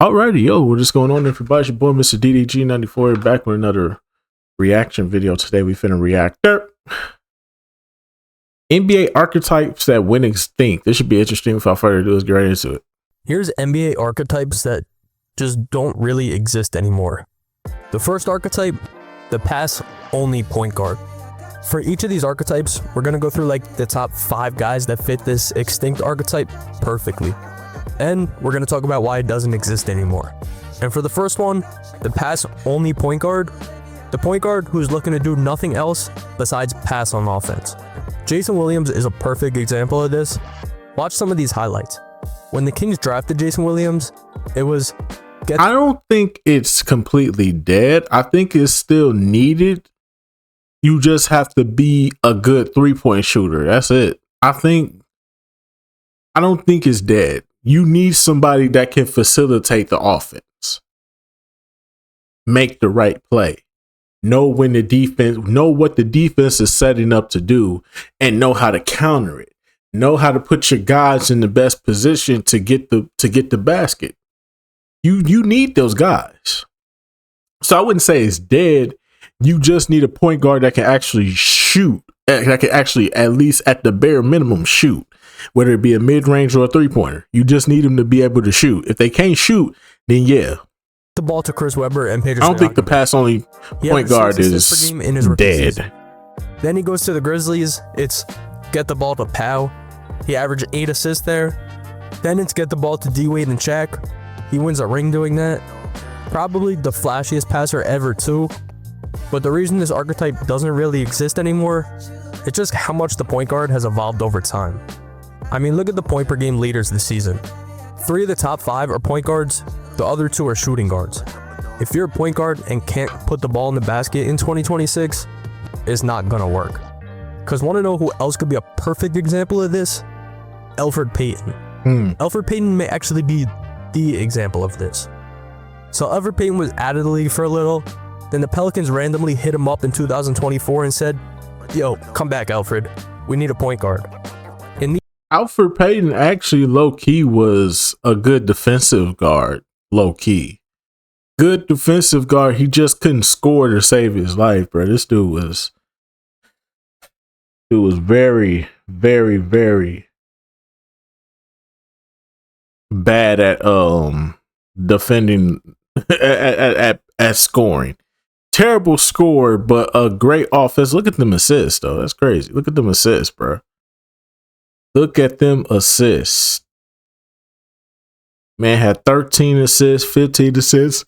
Alrighty, yo, what's just going on, everybody? It's your boy, Mr. DDG94, back with another reaction video. Today, we finna react NBA archetypes that went extinct. This should be interesting. Without further ado, let's get right into it. Here's NBA archetypes that just don't really exist anymore. The first archetype, the pass-only point guard. For each of these archetypes, we're gonna go through like the top 5 guys that fit this extinct archetype perfectly. And we're going to talk about why it doesn't exist anymore. And for the first one, the pass-only point guard, the point guard who's looking to do nothing else besides pass on offense. Jason Williams is a perfect example of this. Watch some of these highlights. When the Kings drafted Jason Williams, it was... I don't think it's completely dead. I think it's still needed. You just have to be a good three-point shooter. That's it. I don't think it's dead. You need somebody that can facilitate the offense, make the right play, know when the defense, know what the defense is setting up to do, and know how to counter it. Know how to put your guys in the best position to get the basket. You need those guys. So I wouldn't say it's dead. You just need a point guard that can actually shoot, that can actually at least at the bare minimum shoot. Whether it be a mid-range or a three-pointer. You just need them to be able to shoot. If they can't shoot, then yeah. The ball to Chris Webber and Pedro. I don't think the pass-only point guard is dead. Then he goes to the Grizzlies. It's get the ball to Powell. He averaged 8 assists there. Then it's get the ball to D-Wade and Shaq. He wins a ring doing that. Probably the flashiest passer ever too. But the reason this archetype doesn't really exist anymore, it's just how much the point guard has evolved over time. I mean, look at the point per game leaders this season. 3 of the top 5 are point guards, the other 2 are shooting guards. If you're a point guard and can't put the ball in the basket in 2026, it's not gonna work. Cause wanna know who else could be a perfect example of this? Elfrid Payton. Elfrid Payton may actually be the example of this. So Elfrid Payton was out of the league for a little, then the Pelicans randomly hit him up in 2024 and said, yo, come back Elfrid, we need a point guard. Elfrid Payton actually low-key was a good defensive guard, low-key. Good defensive guard. He just couldn't score to save his life, bro. This dude was very, very, very bad at defending at scoring. Terrible score, but a great offense. Look at them assists, though. That's crazy. Look at them assists, bro. Look at them assists. Man had 13 assists, 15 assists,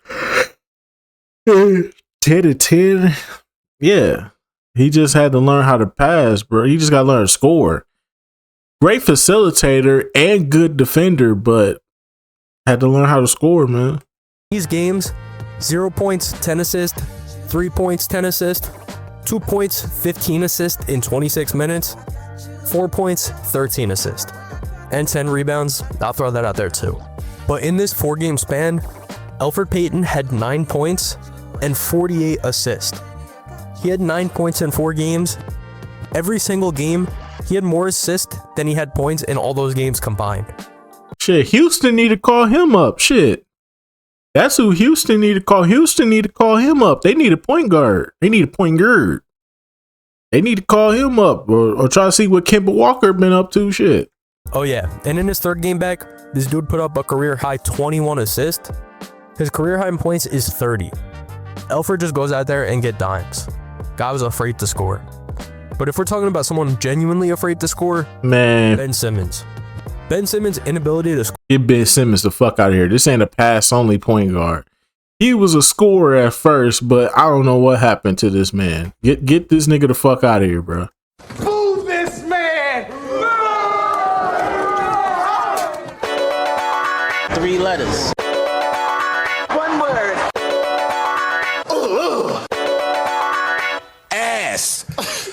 10 to 10. Yeah. He just had to learn how to pass, bro. He just got to learn to score. Great facilitator and good defender, but had to learn how to score, man. These games, 0 points, 10 assists, 3 points, 10 assists, 2 points, 15 assists in 26 minutes. 4 points, 13 assists, and 10 rebounds. I'll throw that out there too. But in this 4-game span, Elfrid Payton had 9 points and 48 assists. He had 9 points in 4 games. Every single game, he had more assists than he had points in all those games combined. Shit, Houston need to call him up. Shit. That's who Houston need to call. Houston need to call him up. They need a point guard. They need a point guard. They need to call him up or try to see what Kemba Walker been up to. Shit. Oh yeah, and in his 3rd game back, this dude put up a career high 21 assists. His career high in points is 30. Elfrid just goes out there and get dimes. Guy was afraid to score. But if we're talking about someone genuinely afraid to score, man, Ben Simmons. Ben Simmons' inability to score. Get Ben Simmons the fuck out of here. This ain't a pass-only point guard. He was a scorer at first, but I don't know what happened to this man. Get this nigga the fuck out of here, bro. Boo this man! 3 letters. 1 word. Ass.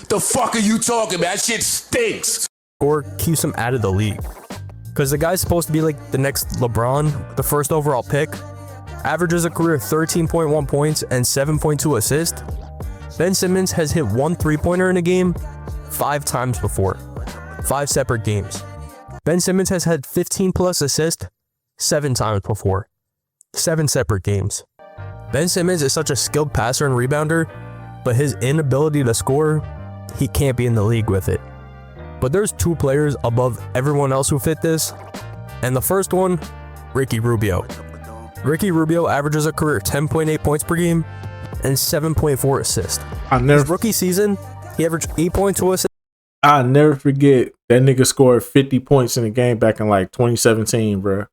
The fuck are you talking about? That shit stinks. Or keeps him out of the league. Because the guy's supposed to be like the next LeBron, the 1st overall pick. Averages a career 13.1 points and 7.2 assists. Ben Simmons has hit 1 3-pointer in a game 5 times before. 5 separate games. Ben Simmons has had 15 plus assists 7 times before. 7 separate games. Ben Simmons is such a skilled passer and rebounder, but his inability to score, he can't be in the league with it. But there's 2 players above everyone else who fit this, and the first one, Ricky Rubio. Ricky Rubio averages a career 10.8 points per game and 7.4 assists. His rookie season, he averaged 8.2 assists. I'll never forget that nigga scored 50 points in a game back in like 2017, bro.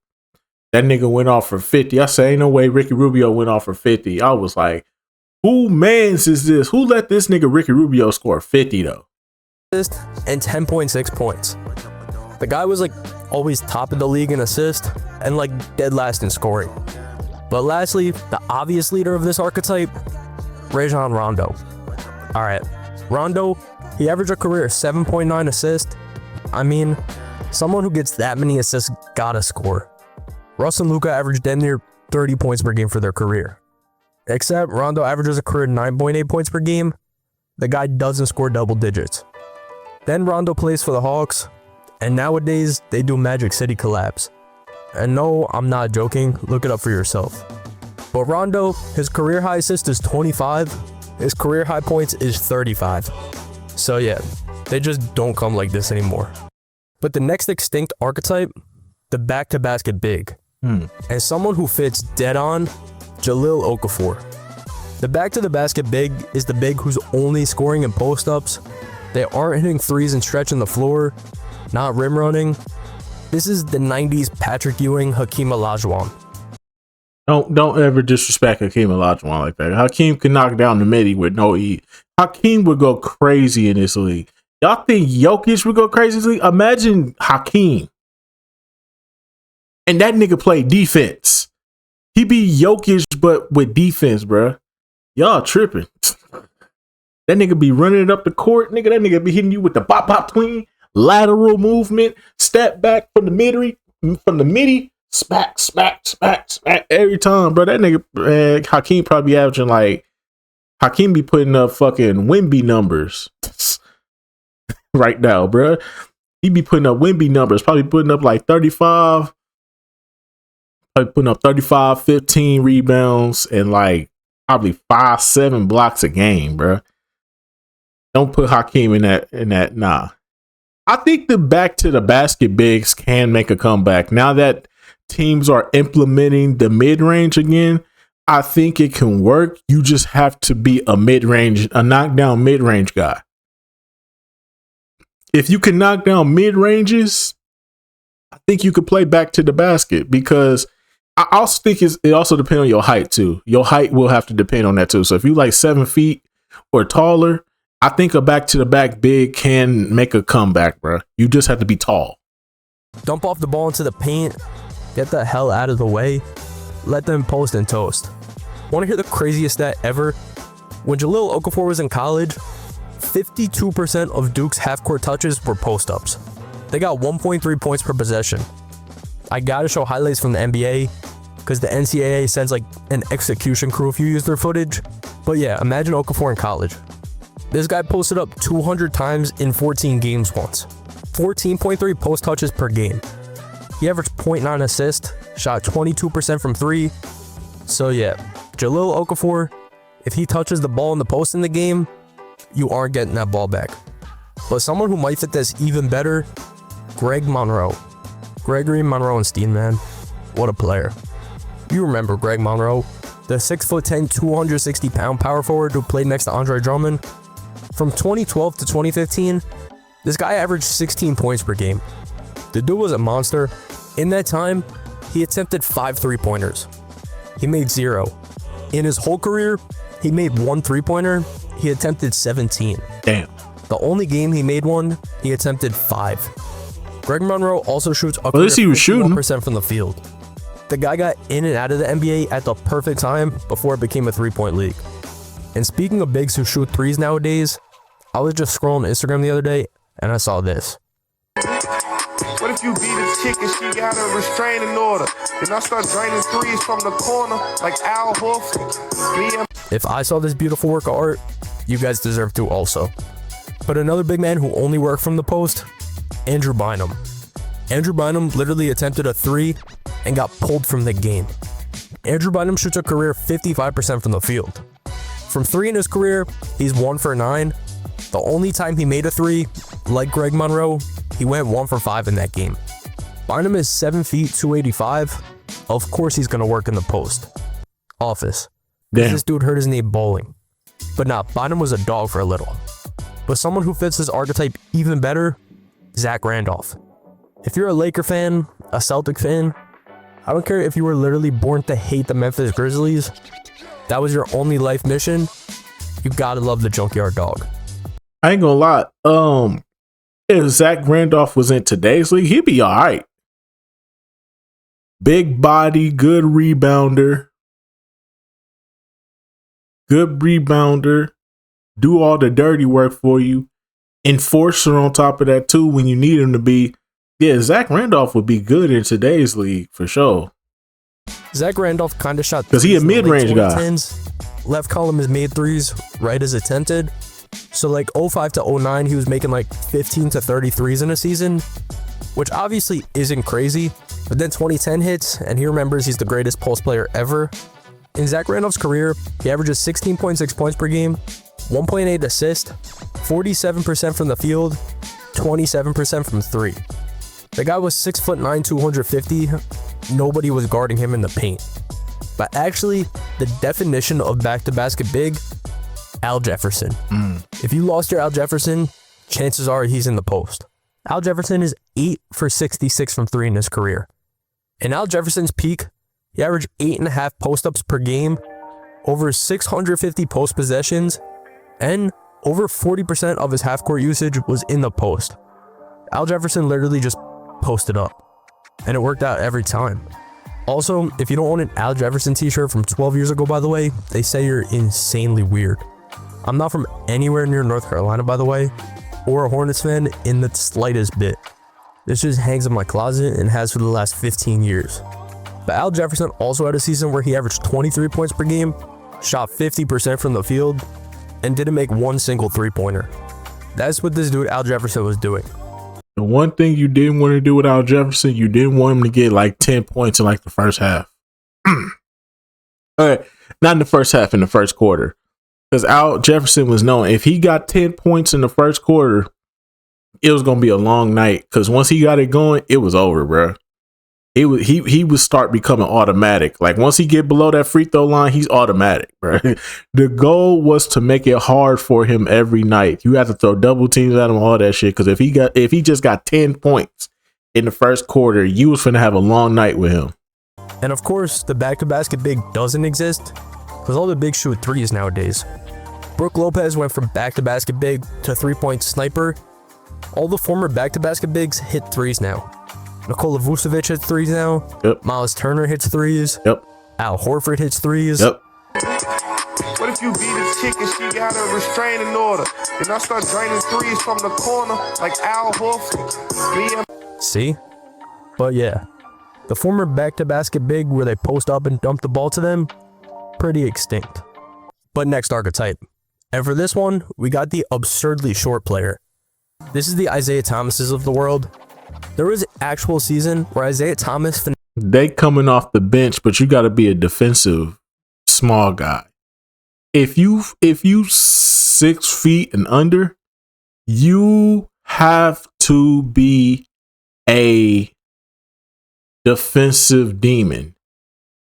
That nigga went off for 50. I said, ain't no way Ricky Rubio went off for 50. I was like, who mans is this? Who let this nigga Ricky Rubio score 50 though? And 10.6 points. The guy was like always top of the league in assist and like dead last in scoring. But lastly, the obvious leader of this archetype, Rajon Rondo. All right, Rondo, he averaged a career 7.9 assists. I mean, someone who gets that many assists gotta score. Russ and Luka averaged damn near 30 points per game for their career. Except Rondo averages a career 9.8 points per game. The guy doesn't score double digits. Then Rondo plays for the Hawks, and nowadays they do Magic City collabs. And no, I'm not joking, look it up for yourself. But Rondo, his career high assist is 25, his career high points is 35. So yeah, they just don't come like this anymore. But the next extinct archetype, the back-to-basket big. As someone who fits dead on, Jahlil Okafor. The back-to-the-basket big is the big who's only scoring in post-ups. They aren't hitting threes and stretching the floor, not rim running. This is the 90s Patrick Ewing, Hakeem Olajuwon. Don't ever disrespect Hakeem Olajuwon like that. Hakeem can knock down the midi with no E. Hakeem would go crazy in this league. Y'all think Jokic would go crazy in this league? Imagine Hakeem. And that nigga play defense. He be Jokic, but with defense, bruh. Y'all tripping. That nigga be running it up the court. Nigga, that nigga be hitting you with the bop tween, lateral movement, step back from the midi, smack every time, bro. That nigga, Hakeem probably averaging like, Hakeem be putting up fucking Wemby numbers right now, bro. He be putting up Wemby numbers, probably putting up like 35, 15 rebounds, and like probably 5-7 blocks a game, bro. Don't put Hakeem in that. Nah. I think the back to the basket bigs can make a comeback. Now that teams are implementing the mid-range again, I think it can work. You just have to be a knockdown mid-range guy. If you can knock down mid-ranges, I think you could play back to the basket, because I also think it also depends on your height too. Your height will have to depend on that too. So if you like 7 feet or taller, I think a back to the back big can make a comeback, bro. You just have to be tall. Dump off the ball into the paint, get the hell out of the way, let them post and toast. Want to hear the craziest stat ever? When Jahlil Okafor was in college, 52% of Duke's half-court touches were post-ups. They got 1.3 points per possession. I gotta show highlights from the NBA, because the NCAA sends like an execution crew if you use their footage. But yeah, imagine Okafor in college. This guy posted up 200 times in 14 games once. 14.3 post touches per game. He averaged 0.9 assists, shot 22% from 3. So yeah, Jahlil Okafor, if he touches the ball in the post in the game, you aren't getting that ball back. But someone who might fit this even better, Greg Monroe. Gregory Monroe-Stein, man. What a player. You remember Greg Monroe, the 6'10", 260-pound power forward who played next to Andre Drummond. From 2012 to 2015, this guy averaged 16 points per game. The dude was a monster. In that time, he attempted 5 3-pointers. He made 0. In his whole career, he made 1 3-pointer. He attempted 17. Damn. The only game he made 1, he attempted 5. Greg Monroe also shoots a least he was shooting 51% from the field. The guy got in and out of the NBA at the perfect time before it became a 3-point league. And speaking of bigs who shoot threes nowadays, I was just scrolling Instagram the other day and I saw this. What if you beat a chick and she got a restraining order? Then I start draining threes from the corner like Al Horford. If I saw this beautiful work of art, you guys deserve to also. But another big man who only worked from the post, Andrew Bynum. Andrew Bynum literally attempted a 3 and got pulled from the game. Andrew Bynum shoots a career 55% from the field. From 3 in his career, he's 1 for 9. The only time he made a 3, like Greg Monroe, he went 1 for 5 in that game. Bynum is 7 feet, 285. Of course he's going to work in the post. Office. Damn. This dude hurt his knee bowling. But nah, Bynum was a dog for a little. But someone who fits this archetype even better, Zach Randolph. If you're a Laker fan, a Celtic fan, I don't care if you were literally born to hate the Memphis Grizzlies, that was your only life mission, you gotta love the Junkyard Dog. I ain't gonna lie. If Zach Randolph was in today's league, he'd be all right. Big body, good rebounder. Do all the dirty work for you. Enforcer on top of that too when you need him to be. Yeah, Zach Randolph would be good in today's league for sure. Zach Randolph kind of shot because he a mid-range guy. Left column is made threes, right is attempted. So like 05 to 09, he was making like 15 to 30 threes in a season, which obviously isn't crazy. But then 2010 hits, and he remembers he's the greatest post player ever. In Zach Randolph's career, he averages 16.6 points per game, 1.8 assists, 47% from the field, 27% from 3. The guy was 6'9", 250. Nobody was guarding him in the paint. But actually, the definition of back-to-basket big, Al Jefferson. If you lost your Al Jefferson, chances are he's in the post. Al Jefferson is 8 for 66 from 3 in his career. In Al Jefferson's peak, he averaged 8.5 post-ups per game, over 650 post possessions, and over 40% of his half-court usage was in the post. Al Jefferson literally just posted up, and it worked out every time. Also, if you don't own an Al Jefferson t-shirt from 12 years ago, by the way, they say you're insanely weird. I'm not from anywhere near North Carolina, by the way, or a Hornets fan in the slightest bit. This just hangs in my closet and has for the last 15 years. But Al Jefferson also had a season where he averaged 23 points per game, shot 50% from the field, and didn't make one single three-pointer. That's what this dude Al Jefferson was doing. The one thing you didn't want to do with Al Jefferson, you didn't want him to get like 10 points in like the first half. All right, not in the first half, in the first quarter. Because Al Jefferson was known, if he got 10 points in the first quarter, it was going to be a long night. Because once he got it going, it was over, bro. He would start becoming automatic. Like once he get below that free throw line, he's automatic, bro. The goal was to make it hard for him every night. You have to throw double teams at him, all that shit. Because if he just got 10 points in the first quarter, you was finna have a long night with him. And of course, the back-to-basket big doesn't exist because all the bigs shoot threes nowadays. Brook Lopez went from back-to-basket big to three-point sniper. All the former back-to-basket bigs hit threes now. Nikola Vucevic hits threes now. Yep. Miles Turner hits threes. Yep. Al Horford hits threes. Yep. What if you beat a chick and she got a restraining order? And I start draining threes from the corner like Al Horford? See? But yeah, the former back-to-basket big where they post up and dump the ball to them, pretty extinct. But next archetype. And for this one, we got the absurdly short player. This is the Isaiah Thomases of the world. There was an actual season where Isaiah Thomas... They coming off the bench, but you got to be a defensive small guy. If you 6 feet and under, you have to be a defensive demon.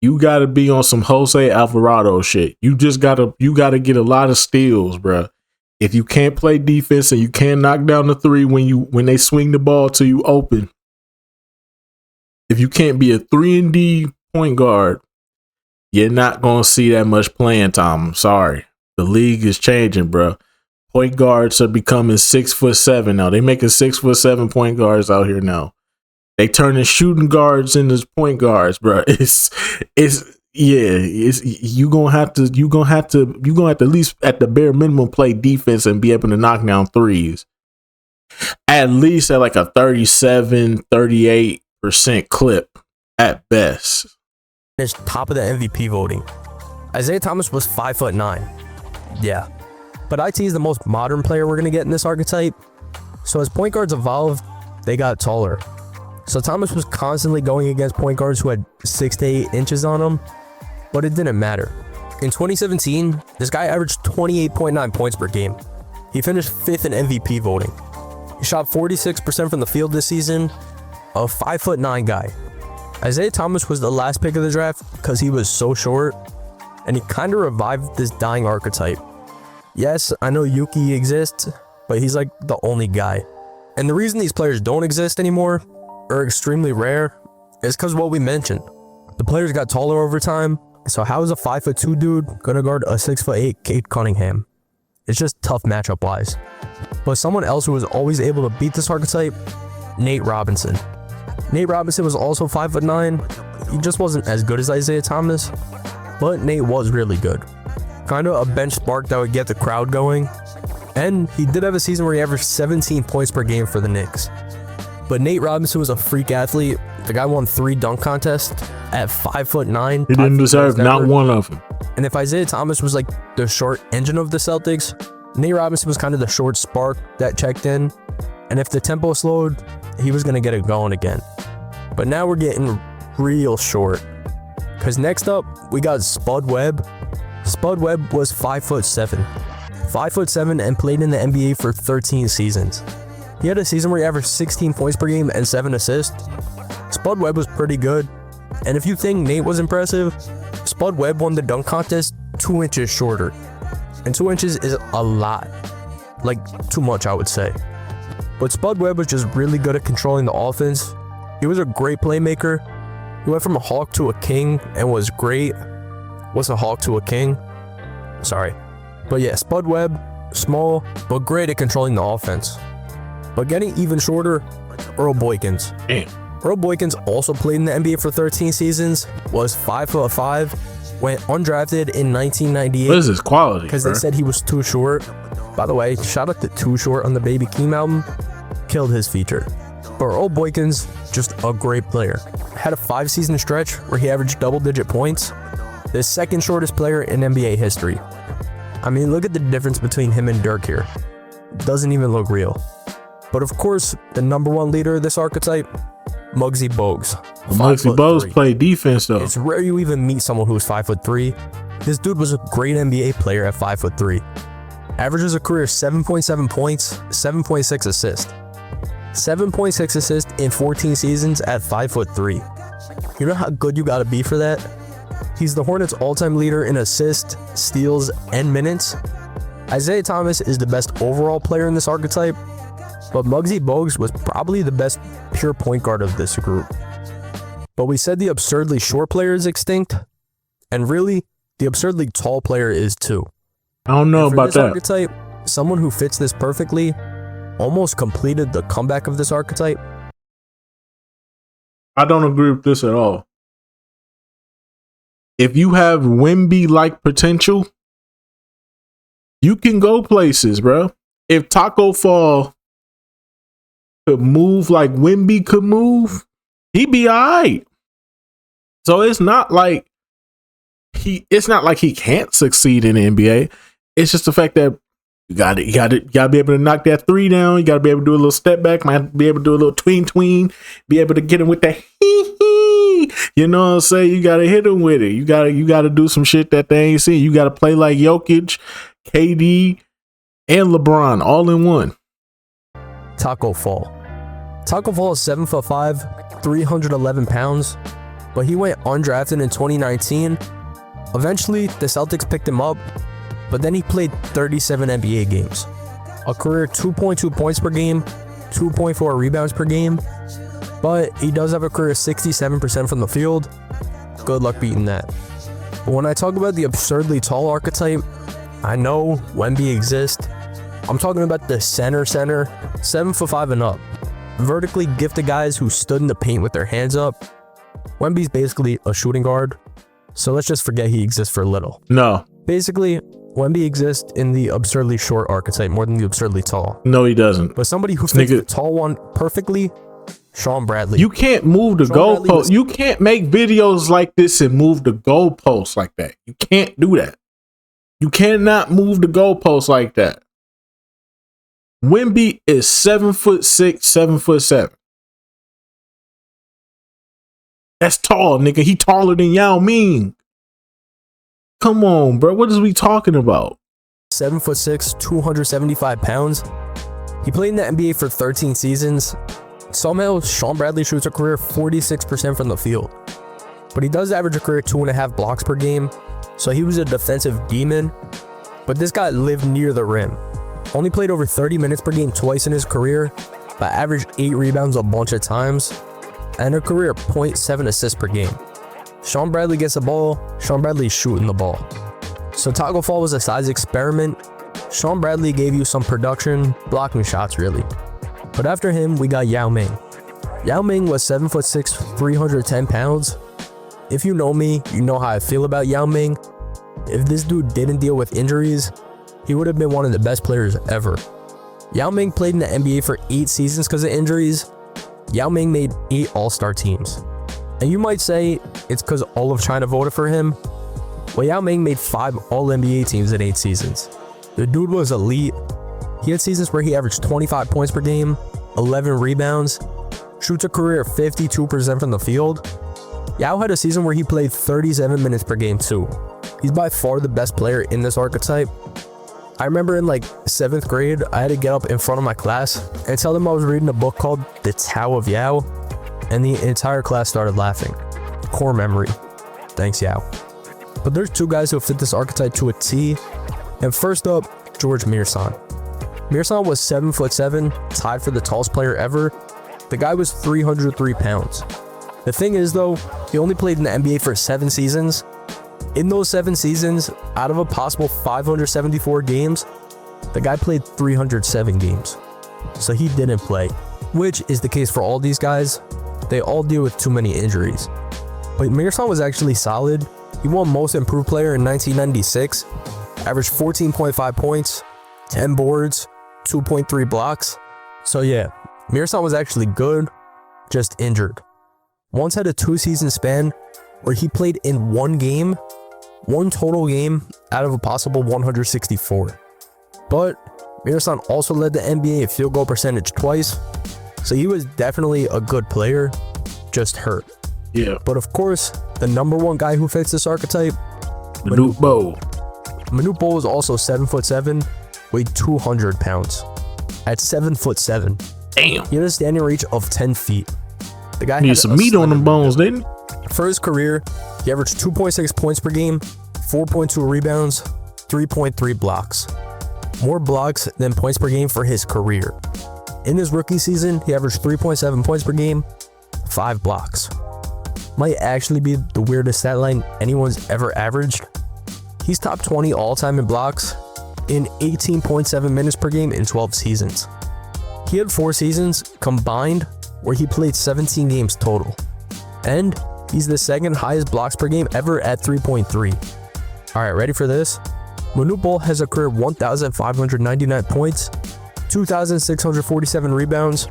You got to be on some Jose Alvarado shit. You got to get a lot of steals, bro. If you can't play defense and you can't knock down the three when they swing the ball to you open, if you can't be a 3-and-D point guard, you're not going to see that much playing time. I'm sorry. The league is changing, bro. Point guards are becoming 6'7" now. They making 6'7" point guards out here now. They turning shooting guards into point guards, bro. You gonna have to at least at the bare minimum play defense and be able to knock down threes. At least at like a 38% clip at best. Is top of the MVP voting. Isaiah Thomas was 5'9". Yeah. But IT is the most modern player we're gonna get in this archetype. So as point guards evolved, they got taller. So Thomas was constantly going against point guards who had 6 to 8 inches on them. but it didn't matter. In 2017, this guy averaged 28.9 points per game. He finished 5th in MVP voting. He shot 46% from the field this season, a 5'9" guy. Isaiah Thomas was the last pick of the draft because he was so short, and he kind of revived this dying archetype. Yes, I know Yuki exists, but he's like the only guy. And the reason these players don't exist anymore, or extremely rare, is because what we mentioned. The players got taller over time, so how is a 5'2" dude gonna guard a 6'8" Cade Cunningham? It's just tough matchup wise. But someone else who was always able to beat this archetype, Nate Robinson. Nate Robinson was also 5'9". He just wasn't as good as Isaiah Thomas, but Nate was really good. Kind of a bench spark that would get the crowd going. And he did have a season where he averaged 17 points per game for the Knicks. But Nate Robinson was a freak athlete. The guy won 3 dunk contests at 5'9". He didn't deserve not one of them. And if Isaiah Thomas was like the short engine of the Celtics, Nate Robinson was kind of the short spark that checked in. And if the tempo slowed, he was going to get it going again. But now we're getting real short. Because next up, we got Spud Webb. Spud Webb was 5'7". 5'7" and played in the NBA for 13 seasons. He had a season where he averaged 16 points per game and 7 assists. Spud Webb was pretty good. And if you think Nate was impressive, Spud Webb won the dunk contest 2 inches shorter. And 2 inches is a lot. Like, too much, I would say. But Spud Webb was just really good at controlling the offense. He was a great playmaker. He went from a hawk to a king and was great. What's a hawk to a king? Sorry. But yeah, Spud Webb, small, but great at controlling the offense. But getting even shorter, Earl Boykins. Damn. Earl Boykins also played in the NBA for 13 seasons, was 5'5", went undrafted in 1998. What is his quality? Because they said he was too short. By the way, shout out to Too Short on the Baby Keem album. Killed his feature. But Earl Boykins, just a great player. Had a 5-season stretch where he averaged double-digit points. The second shortest player in NBA history. I mean, look at the difference between him and Dirk here. Doesn't even look real. But of course, the #1 leader of this archetype, Muggsy Bogues. Muggsy Bogues played defense though. It's rare you even meet someone who's 5'3". This dude was a great NBA player at 5'3". Averages a career 7.7 points, 7.6 assists. 7.6 assists in 14 seasons at 5'3". You know how good you gotta be for that? He's the Hornets' all-time leader in assists, steals, and minutes. Isaiah Thomas is the best overall player in this archetype, but Muggsy Bogues was probably the best pure point guard of this group. But we said the absurdly short player is extinct, and really, the absurdly tall player is too. I don't know about that. Archetype, someone who fits this perfectly almost completed the comeback of this archetype. I don't agree with this at all. If you have Wemby-like potential, you can go places, bro. If Taco Fall could move like Wemby could move, he'd be all right. So it's not like he can't succeed in the NBA. It's just the fact that you gotta be able to knock that 3 down. You gotta be able to do a little step back. Might be able to do a little tween. Be able to get him with that hee. You know what I'm saying? You gotta hit him with it. You gotta do some shit that they ain't seen. You gotta play like Jokic, KD, and LeBron all in one. Taco Fall. Taco Fall is 7'5", 311 pounds, but he went undrafted in 2019. Eventually, the Celtics picked him up, but then he played 37 NBA games. A career 2.2 points per game, 2.4 rebounds per game, but he does have a career 67% from the field. Good luck beating that. But when I talk about the absurdly tall archetype, I know Wemby exists. I'm talking about the center, 7'5" and up. Vertically gifted guys who stood in the paint with their hands up. Wemby's basically a shooting guard, so let's just forget he exists for a little. No. Basically, Wemby exists in the absurdly short archetype more than the absurdly tall. No, he doesn't. But somebody who fits the tall one perfectly, Sean Bradley. You can't move the goalpost. You can't make videos like this and move the goalposts like that. You can't do that. You cannot move the goalposts like that. Wemby is 7'6", 7'7". That's tall, nigga. He taller than Yao Ming. Come on, bro. What is we talking about? 7'6", 275 pounds. He played in the NBA for 13 seasons. Somehow, Sean Bradley shoots a career 46% from the field. But he does average a career 2.5 blocks per game, so he was a defensive demon. But this guy lived near the rim. Only played over 30 minutes per game twice in his career, but averaged 8 rebounds a bunch of times, and a career 0.7 assists per game. Sean Bradley gets the ball, Sean Bradley's shooting the ball. So Taco Fall was a size experiment. Sean Bradley gave you some production, blocking shots really. But after him, we got Yao Ming. Yao Ming was 7'6", 310 pounds. If you know me, you know how I feel about Yao Ming. If this dude didn't deal with injuries, he would have been one of the best players ever. Yao Ming played in the NBA for 8 seasons because of injuries. Yao Ming made 8 All-Star teams. And you might say it's because all of China voted for him. Well, Yao Ming made 5 All-NBA teams in 8 seasons. The dude was elite. He had seasons where he averaged 25 points per game, 11 rebounds, shoots a career 52% from the field. Yao had a season where he played 37 minutes per game too. He's by far the best player in this archetype. I remember in like 7th grade, I had to get up in front of my class and tell them I was reading a book called The Tao of Yao, and the entire class started laughing. Core memory. Thanks, Yao. But there's 2 guys who fit this archetype to a T, and first up, George Mearson. Mearson was 7'7", tied for the tallest player ever. The guy was 303 pounds. The thing is though, he only played in the NBA for 7 seasons. In those 7 seasons, out of a possible 574 games, the guy played 307 games. So he didn't play, which is the case for all these guys. They all deal with too many injuries. But Mearson was actually solid. He won Most Improved Player in 1996, averaged 14.5 points, 10 boards, 2.3 blocks. So yeah, Mearson was actually good, just injured. Once had a 2-season span where he played in 1 total game out of a possible 164. But Mearson also led the NBA in field goal percentage twice, so he was definitely a good player, just hurt. Yeah. But of course, the number 1 guy who fits this archetype, Manute Bol. Manute Bol was also 7'7", weighed 200 pounds. At 7'7", Damn. he had a standing reach of 10 feet. The guy Need had some a meat on slender them bones, didn't he? For his career, he averaged 2.6 points per game, 4.2 rebounds, 3.3 blocks. More blocks than points per game for his career. In his rookie season, he averaged 3.7 points per game, 5 blocks. Might actually be the weirdest stat line anyone's ever averaged. He's top 20 all-time in blocks in 18.7 minutes per game in 12 seasons. He had 4 seasons combined where he played 17 games total. And he's the 2nd highest blocks per game ever at 3.3. Alright, ready for this? Manute Bol has a career 1,599 points, 2,647 rebounds,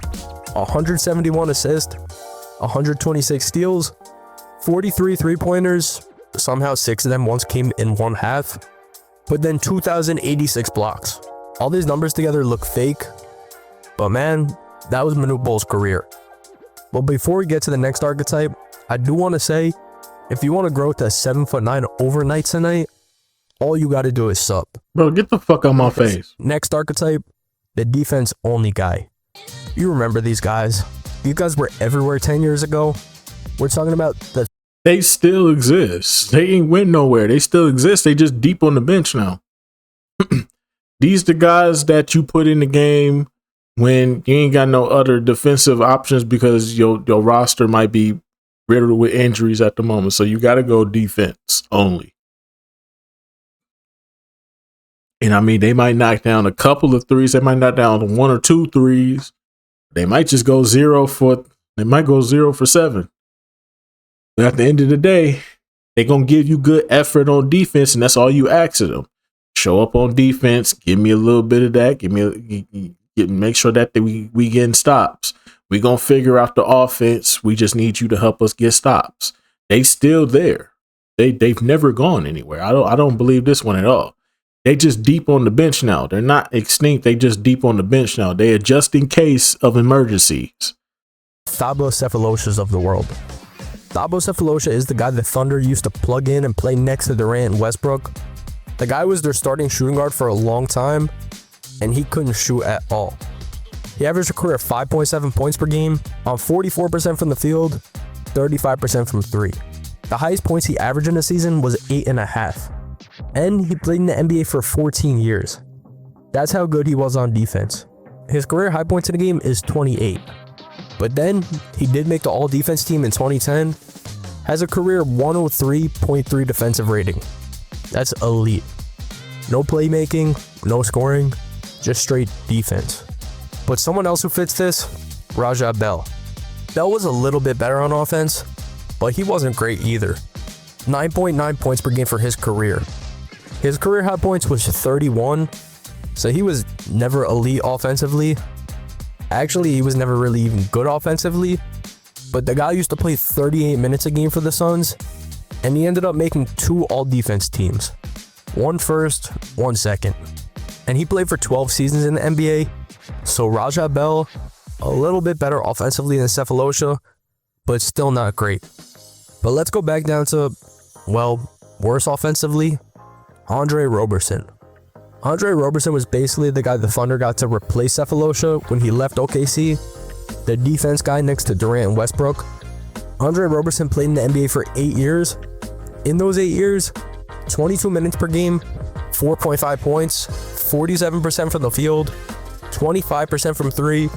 171 assists, 126 steals, 43 3-pointers, somehow 6 of them once came in 1 half, but then 2,086 blocks. All these numbers together look fake, but man, that was Manute Bol's career. But before we get to the next archetype, I do want to say, if you want to grow to 7'9" overnight tonight, all you got to do is sub. Bro, get the fuck out my face. Next archetype, the defense only guy. You remember these guys. These guys were everywhere 10 years ago. We're talking about They still exist. They ain't went nowhere. They still exist. They just deep on the bench now. These the guys that you put in the game when you ain't got no other defensive options because your roster might be riddled with injuries at the moment. So you got to go defense only. And I mean, they might knock down a couple of threes. They might knock down 1 or 2 threes. They might just go 0 for 7. But at the end of the day, they're going to give you good effort on defense, and that's all you ask of them. Show up on defense, give me a little bit of that, make sure that we getting stops. We're going to figure out the offense. We just need you to help us get stops. They still there. They've never gone anywhere. I don't believe this one at all. They just deep on the bench now. They're not extinct. They just deep on the bench now. They are just in case of emergencies. Thabo Cephaloshes of the world. Thabo Sefolosha is the guy the Thunder used to plug in and play next to Durant and Westbrook. The guy was their starting shooting guard for a long time, and he couldn't shoot at all. He averaged a career of 5.7 points per game on 44% from the field, 35% from three. The highest points he averaged in a season was 8.5. And he played in the NBA for 14 years. That's how good he was on defense. His career high points in a game is 28. But then, he did make the all-defense team in 2010, has a career 103.3 defensive rating. That's elite. No playmaking, no scoring, just straight defense. But someone else who fits this, Raja Bell. Bell was a little bit better on offense, but he wasn't great either. 9.9 points per game for his career. His career high points was 31, so he was never elite offensively. Actually, he was never really even good offensively, but the guy used to play 38 minutes a game for the Suns, and he ended up making 2 all-defense teams. 1 first, 1 second. And he played for 12 seasons in the NBA, so Raja Bell, a little bit better offensively than Sefolosha, but still not great. But let's go back down to, well, worse offensively, Andre Roberson. Andre Roberson was basically the guy the Thunder got to replace Sefolosha when he left OKC, the defense guy next to Durant and Westbrook. Andre Roberson played in the NBA for 8 years. In those 8 years, 22 minutes per game, 4.5 points, 47% from the field, 25% from three,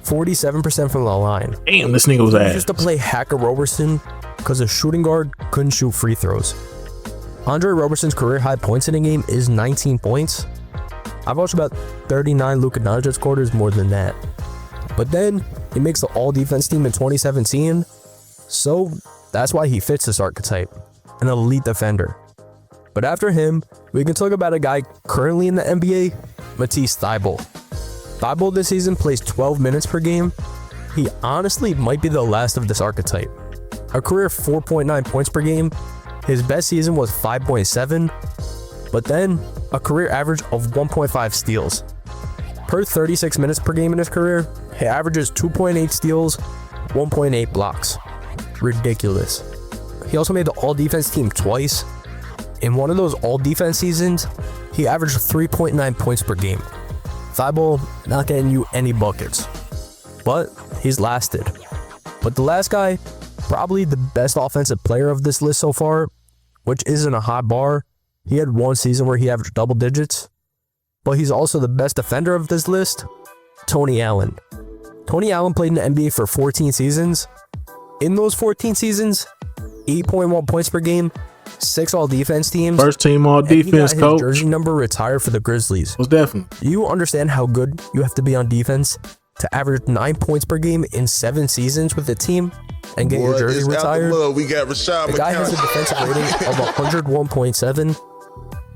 47% from the line. Damn, this nigga was He ass. used to play Hacker Roberson because a shooting guard couldn't shoot free throws. Andre Roberson's career high points in a game is 19 points. I've watched about 39 Luka Doncic quarters more than that. But then, he makes the all-defense team in 2017, so that's why he fits this archetype, an elite defender. But after him, we can talk about a guy currently in the NBA, Matisse Thybulle. Thybulle this season plays 12 minutes per game. He honestly might be the last of this archetype. A career 4.9 points per game. His best season was 5.7, but then a career average of 1.5 steals. Per 36 minutes per game in his career, he averages 2.8 steals, 1.8 blocks. Ridiculous. He also made the all-defense team twice. In one of those all-defense seasons, he averaged 3.9 points per game. Thybulle not getting you any buckets, but he's lasted. But the last guy, probably the best offensive player of this list so far, which isn't a high bar. He had one season where he averaged double digits, but he's also the best defender of this list, Tony Allen. Tony Allen played in the NBA for 14 seasons. In those 14 seasons, 8.1 points per game, 6 all-defense teams. First team all-defense, coach. coach. His jersey number retired for the Grizzlies. Most definitely. Do you understand how good you have to be on defense to average 9 points per game in 7 seasons with the team and get your jersey retired? We got Rashad The guy has a defensive rating of 101.7.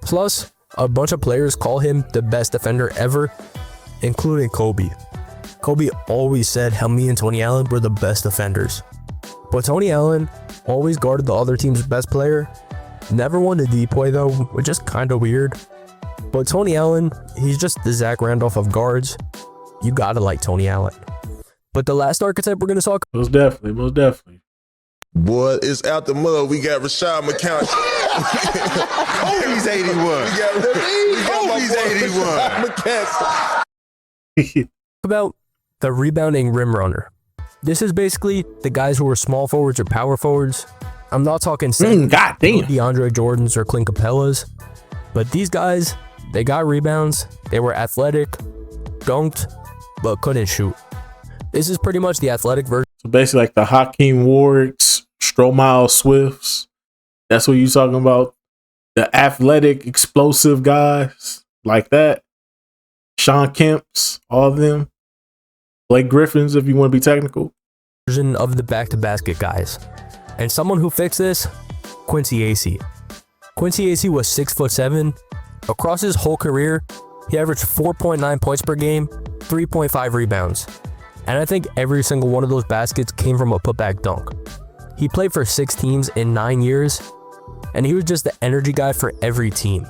Plus, a bunch of players call him the best defender ever, including Kobe. Kobe always said how me and Tony Allen were the best defenders. But Tony Allen always guarded the other team's best player. Never won the depoy though, which is kind of weird. But Tony Allen, he's just the Zach Randolph of guards. You gotta like Tony Allen. But the last archetype we're gonna talk. Most definitely, most definitely. Boy, it's out the mud. We got Rashad McCount. Kobe's 81. Kobe's 81. About the rebounding rim runner. This is basically the guys who are small forwards or power forwards. I'm not talking God damn. DeAndre Jordans or Clint Capellas, but these guys, they got rebounds, they were athletic, dunked, but couldn't shoot. This is pretty much the athletic version. So basically like the Hakeem Warwicks, Stromile Swifts. That's what you talking about. The athletic, explosive guys like that. Sean Kemp's, all of them. Blake Griffin's, if you want to be technical. Version of the back-to-basket guys. And someone who fixed this, Quincy Acey. Quincy Acey was 6'7". Across his whole career, he averaged 4.9 points per game, 3.5 rebounds. And I think every single one of those baskets came from a putback dunk. He played for 6 teams in 9 years, and he was just the energy guy for every team.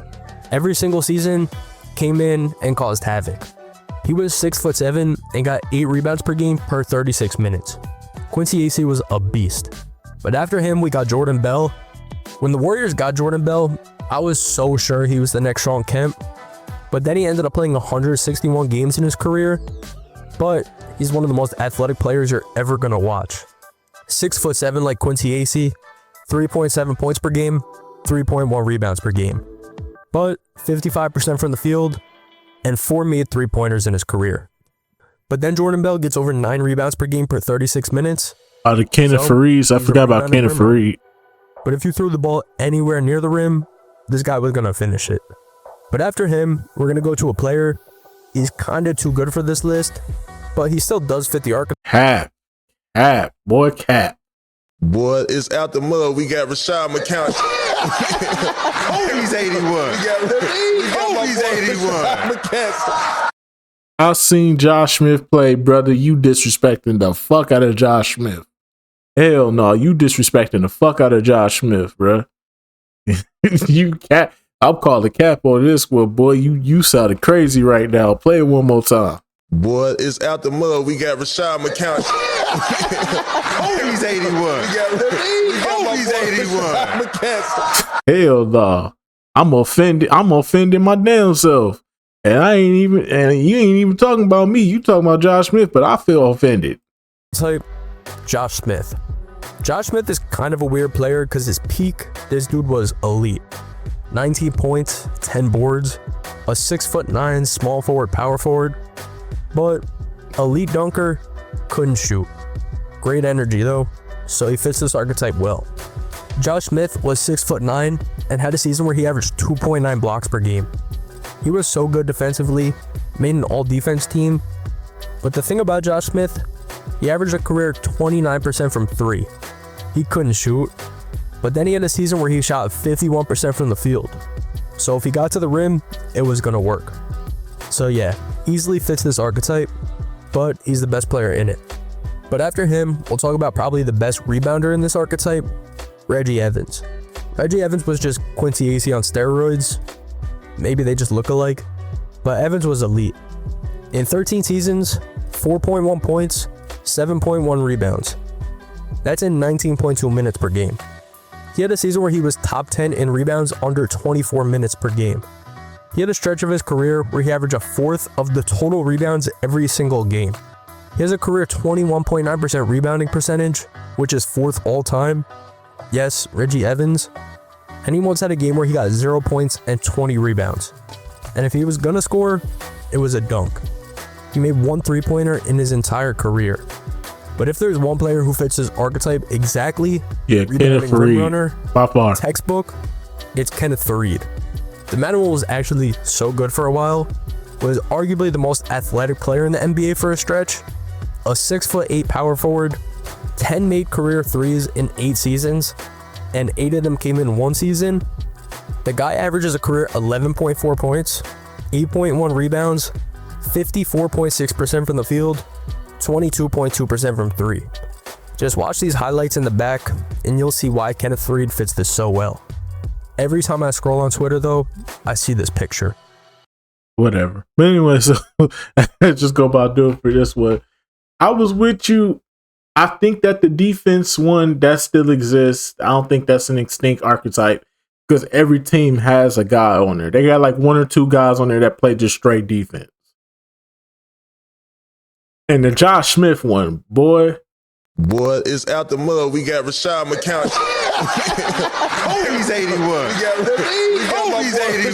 Every single season, came in and caused havoc. He was 6'7" and got 8 rebounds per game per 36 minutes. Quincy Acey was a beast. But after him, we got Jordan Bell. When the Warriors got Jordan Bell, I was so sure he was the next Shawn Kemp. But then he ended up playing 161 games in his career. But he's one of the most athletic players you're ever going to watch. 6'7" like Quincy Acey, 3.7 points per game, 3.1 rebounds per game. But 55% from the field, and 4 made three-pointers in his career. But then Jordan Bell gets over 9 rebounds per game per 36 minutes. The Kenneth Fareed. I forgot about Kenneth Fareed. But if you threw the ball anywhere near the rim, this guy was going to finish it. But after him, we're going to go to a player. He's kind of too good for this list, but he still does fit the archetype. Cap. Boy, Boy, it's out the mud. We got Rashad McCown. Oh, he's 81. He's 81. I seen Josh Smith play, brother. You disrespecting the fuck out of Josh Smith. Hell no, you disrespecting the fuck out of Josh Smith, bro. You cat. I'll call the cap on this one, boy. You sounded crazy right now. Play it one more time. Boy, it's out the mud. We got Rashad McCown. Oh, he's 81. He's 81. Hell no. I'm offending my damn self. And you ain't even talking about me. You talking about Josh Smith, but I feel offended. Type Josh Smith. Josh Smith is kind of a weird player because his peak, this dude was elite. 19 points, 10 boards, a 6'9" small forward, power forward, but elite dunker, couldn't shoot. Great energy though, so he fits this archetype well. Josh Smith was 6'9" and had a season where he averaged 2.9 blocks per game. He was so good defensively, made an all-defense team, but the thing about Josh Smith, he averaged a career 29% from 3. He couldn't shoot, but then he had a season where he shot 51% from the field. So if he got to the rim, it was gonna work. So yeah, easily fits this archetype, but he's the best player in it. But after him, we'll talk about probably the best rebounder in this archetype, Reggie Evans. Reggie Evans was just Quincy Acey on steroids. Maybe they just look alike, but Evans was elite. In 13 seasons, 4.1 points, 7.1 rebounds. That's in 19.2 minutes per game. He had a season where he was top 10 in rebounds under 24 minutes per game. He had a stretch of his career where he averaged a fourth of the total rebounds every single game. He has a career 21.9% rebounding percentage, which is 4th all time. Yes, Reggie Evans. And he once had a game where he got 0 points and 20 rebounds. And if he was gonna score, it was a dunk. He made 1 3-pointer in his entire career. But if there's one player who fits his archetype exactly, Kenneth Fareed, runner, by far, textbook, it's Kenneth Fareed. The man was actually so good for a while, was arguably the most athletic player in the NBA for a stretch, a 6'8" power forward, 10 made career threes in 8 seasons, and 8 of them came in 1 season. The guy averages a career 11.4 points, 8.1 rebounds, 54.6% from the field, 22.2% from 3. Just watch these highlights in the back and you'll see why Kenneth Fareed fits this so well. Every time I scroll on Twitter though, I see this picture. Whatever. But anyway, so just go about doing for this one. I was with you. I think that the defense one, that still exists. I don't think that's an extinct archetype because every team has a guy on there. They got like 1 or 2 guys on there that play just straight defense. And the Josh Smith one, boy, it's out the mud. We got Rashad McCown. Oh, he's 81. He's 81.